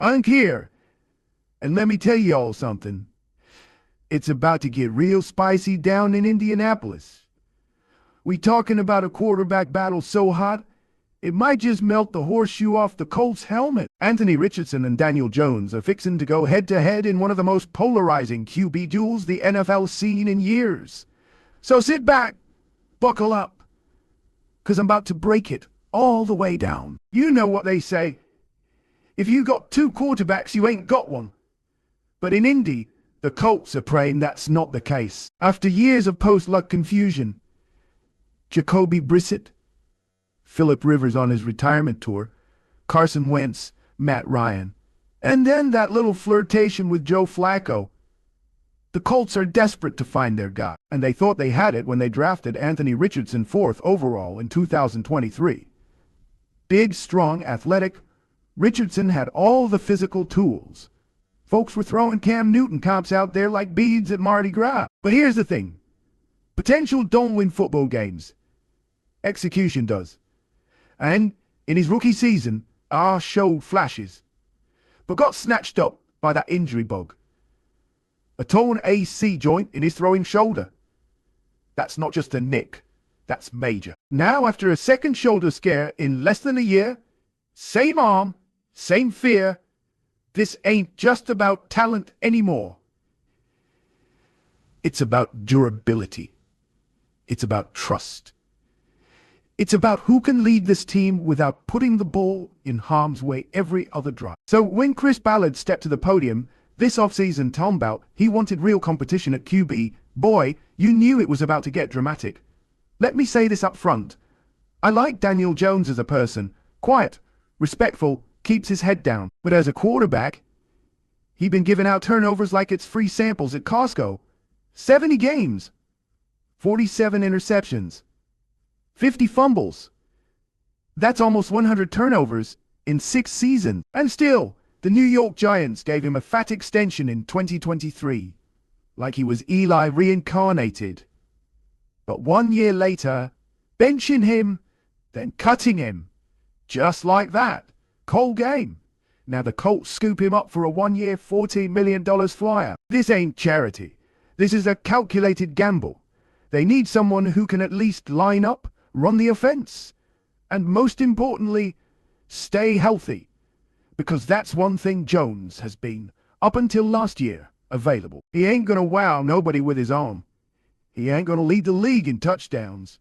I'm here, and let me tell y'all something. It's about to get real spicy down in Indianapolis. We talking about a quarterback battle so hot, it might just melt the horseshoe off the Colts' helmet. Anthony Richardson and Daniel Jones are fixing to go head-to-head in one of the most polarizing QB duels the NFL's seen in years. So sit back, buckle up, because I'm about to break it all the way down. You know what they say. If you got two quarterbacks, you ain't got one. But in Indy, the Colts are praying that's not the case. After years of post-luck confusion, Jacoby Brissett, Phillip Rivers on his retirement tour, Carson Wentz, Matt Ryan, and then that little flirtation with Joe Flacco. The Colts are desperate to find their guy, and they thought they had it when they drafted Anthony Richardson 4th overall in 2023. Big, strong, athletic, Richardson had all the physical tools. Folks were throwing Cam Newton comps out there like beads at Mardi Gras. But here's the thing. Potential don't win football games. Execution does. And in his rookie season, showed flashes, but got snatched up by that injury bug. A torn AC joint in his throwing shoulder. That's not just a nick, that's major. Now, after a second shoulder scare in less than a year, same arm, same fear, this ain't just about talent anymore. It's about durability. It's about trust. It's about who can lead this team without putting the ball in harm's way every other drive. So when Chris Ballard stepped to the podium this offseason, talking about he wanted real competition at QB, boy, you knew it was about to get dramatic. Let me say this up front. I like Daniel Jones as a person. Quiet, respectful, keeps his head down. But as a quarterback, he'd been giving out turnovers like it's free samples at Costco. 70 games, 47 interceptions, 50 fumbles. That's almost 100 turnovers in 6 seasons. And still, the New York Giants gave him a fat extension in 2023, like he was Eli reincarnated. But 1 year later, benching him, then cutting him. Just like that. Cold game. Now the Colts scoop him up for a 1-year, $14 million flyer. This ain't charity. This is a calculated gamble. They need someone who can at least line up, run the offense, and most importantly, stay healthy. Because that's one thing Jones has been, up until last year, available. He ain't gonna wow nobody with his arm. He ain't gonna lead the league in touchdowns.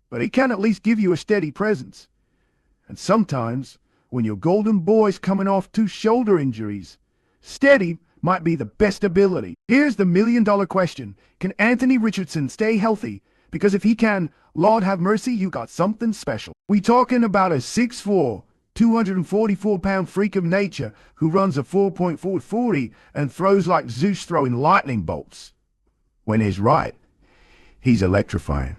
But he can at least give you a steady presence. And sometimes, when your golden boy's coming off 2 shoulder injuries, steady might be the best ability. Here's the million-dollar question. Can Anthony Richardson stay healthy? Because if he can, Lord have mercy, you got something special. We talking about a 6'4", 244-pound freak of nature who runs a 4.440 and throws like Zeus throwing lightning bolts. When he's right, he's electrifying.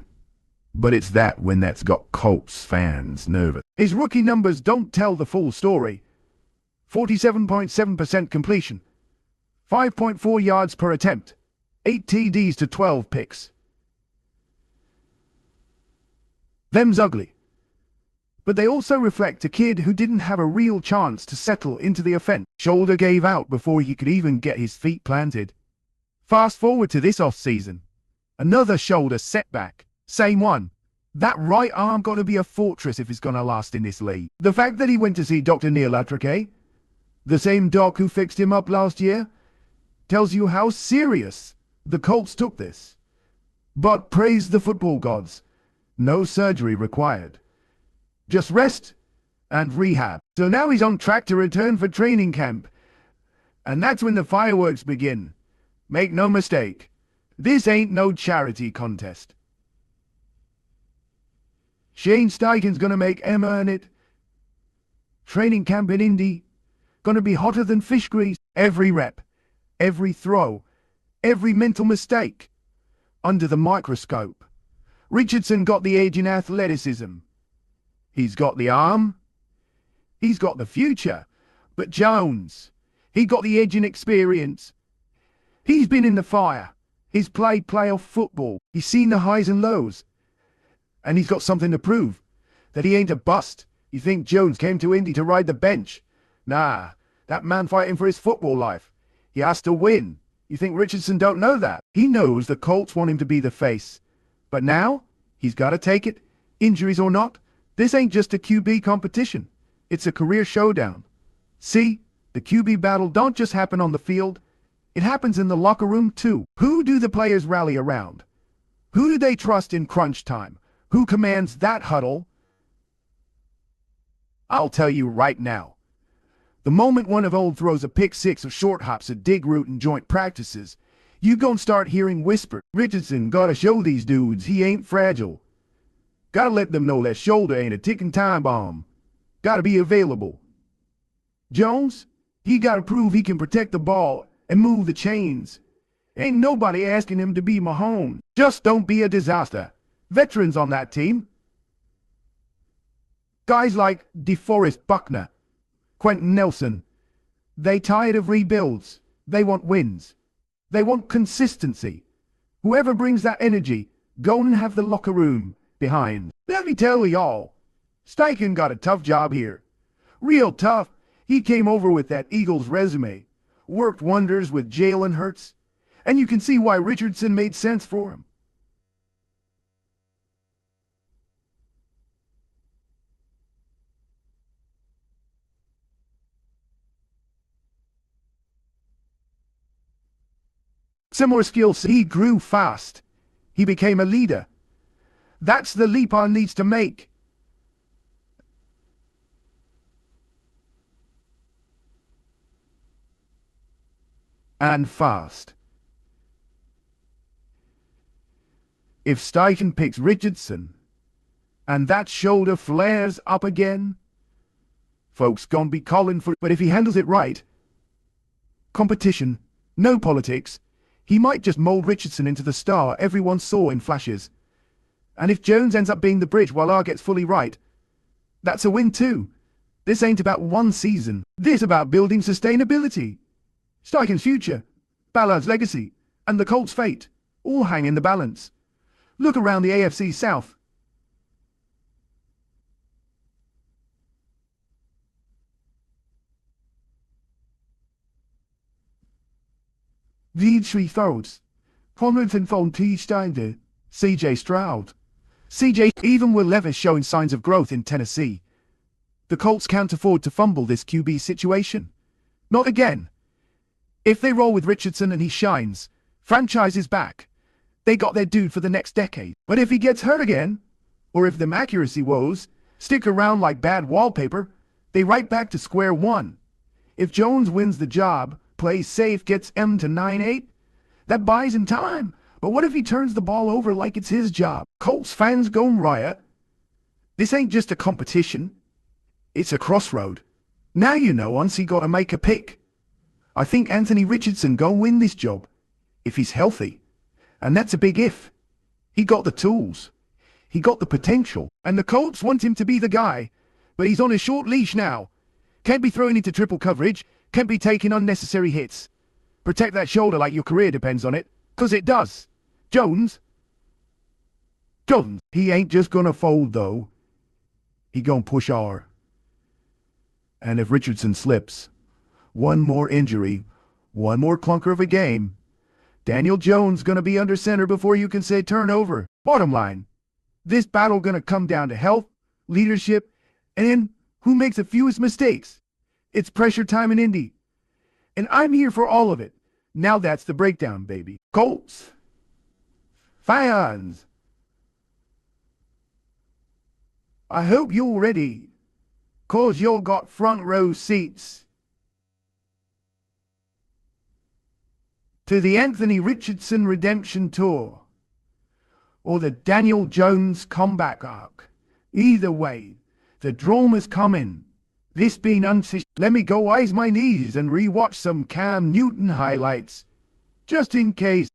But it's that when that's got Colts fans nervous. His rookie numbers don't tell the full story. 47.7% completion, 5.4 yards per attempt, 8 TDs to 12 picks. Them's ugly. But they also reflect a kid who didn't have a real chance to settle into the offense. Shoulder gave out before he could even get his feet planted. Fast forward to this offseason. Another shoulder setback. Same one. That right arm got to be a fortress if it's going to last in this league. The fact that he went to see Dr. Neil Atrake, the same doc who fixed him up last year, tells you how serious the Colts took this. But praise the football gods. No surgery required. Just rest and rehab. So now he's on track to return for training camp. And that's when the fireworks begin. Make no mistake, this ain't no charity contest. Shane Steichen's gonna make Emma earn it. Training camp in Indy, gonna be hotter than fish grease. Every rep, every throw, every mental mistake. Under the microscope. Richardson got the edge in athleticism. He's got the arm. He's got the future. But Jones, he got the edge in experience. He's been in the fire. He's played playoff football. He's seen the highs and lows. And he's got something to prove. That he ain't a bust. You think Jones came to Indy to ride the bench? Nah, That man fighting for his football life. He has to win. You think Richardson don't know that? He knows the Colts want him to be the face. But now, he's got to take it, injuries or not. This ain't just a QB competition. It's a career showdown. See, the QB battle don't just happen on the field. It happens in the locker room too. Who do the players rally around? Who do they trust in crunch time? Who commands that huddle? I'll tell you right now. The moment one of old throws a pick six or short hops a dig route in joint practices, you gon' start hearing whisper. Richardson gotta show these dudes he ain't fragile. Gotta let them know that shoulder ain't a ticking time bomb. Gotta be available. Jones, he gotta prove he can protect the ball and move the chains. Ain't nobody asking him to be Mahomes. Just don't be a disaster. Veterans on that team. Guys like DeForest Buckner, Quentin Nelson. They tired of rebuilds. They want wins. They want consistency. Whoever brings that energy, go and have the locker room behind. Let me tell y'all, Steichen got a tough job here. Real tough. He came over with that Eagles resume, worked wonders with Jalen Hurts, and you can see why Richardson made sense for him. Similar skills, he grew fast. He became a leader. That's the leap on needs to make. And fast. If Steichen picks Richardson, and that shoulder flares up again, folks gonna be calling for it. But if he handles it right, competition, no politics, he might just mold Richardson into the star everyone saw in flashes. And if Jones ends up being the bridge while R gets fully right, that's a win too. This ain't about one season. This about building sustainability. Steichen's future, Ballard's legacy, and the Colts' fate all hang in the balance. Look around the AFC South. These three throws. Conrad von T. Steiner, C.J. Stroud. C.J. even with Levis showing signs of growth in Tennessee. The Colts can't afford to fumble this QB situation. Not again. If they roll with Richardson and he shines, franchise is back. They got their dude for the next decade. But if he gets hurt again, or if them accuracy woes stick around like bad wallpaper, they right back to square one. If Jones wins the job, plays safe, gets M to 9-8, that buys him time. But what if he turns the ball over like it's his job? Colts fans go riot. This ain't just a competition. It's a crossroad. Now you know once he gotta make a pick. I think Anthony Richardson gon' win this job, if he's healthy. And that's a big if. He got the tools. He got the potential. And the Colts want him to be the guy. But he's on a short leash now. Can't be thrown into triple coverage. Can't be taking unnecessary hits. Protect that shoulder like your career depends on it. 'Cause it does. Jones, he ain't just gonna fold though. He gonna push R. And if Richardson slips, one more injury, one more clunker of a game, Daniel Jones gonna be under center before you can say turnover. Bottom line, this battle gonna come down to health, leadership, and who makes the fewest mistakes. It's pressure time in Indy. And I'm here for all of it. Now that's the breakdown, baby. Colts fans, I hope you're ready, 'cause you'll got front row seats to the Anthony Richardson redemption tour or the Daniel Jones comeback arc. Either way, the drama's coming. This being let me go eyes my knees and rewatch some Cam Newton highlights, just in case.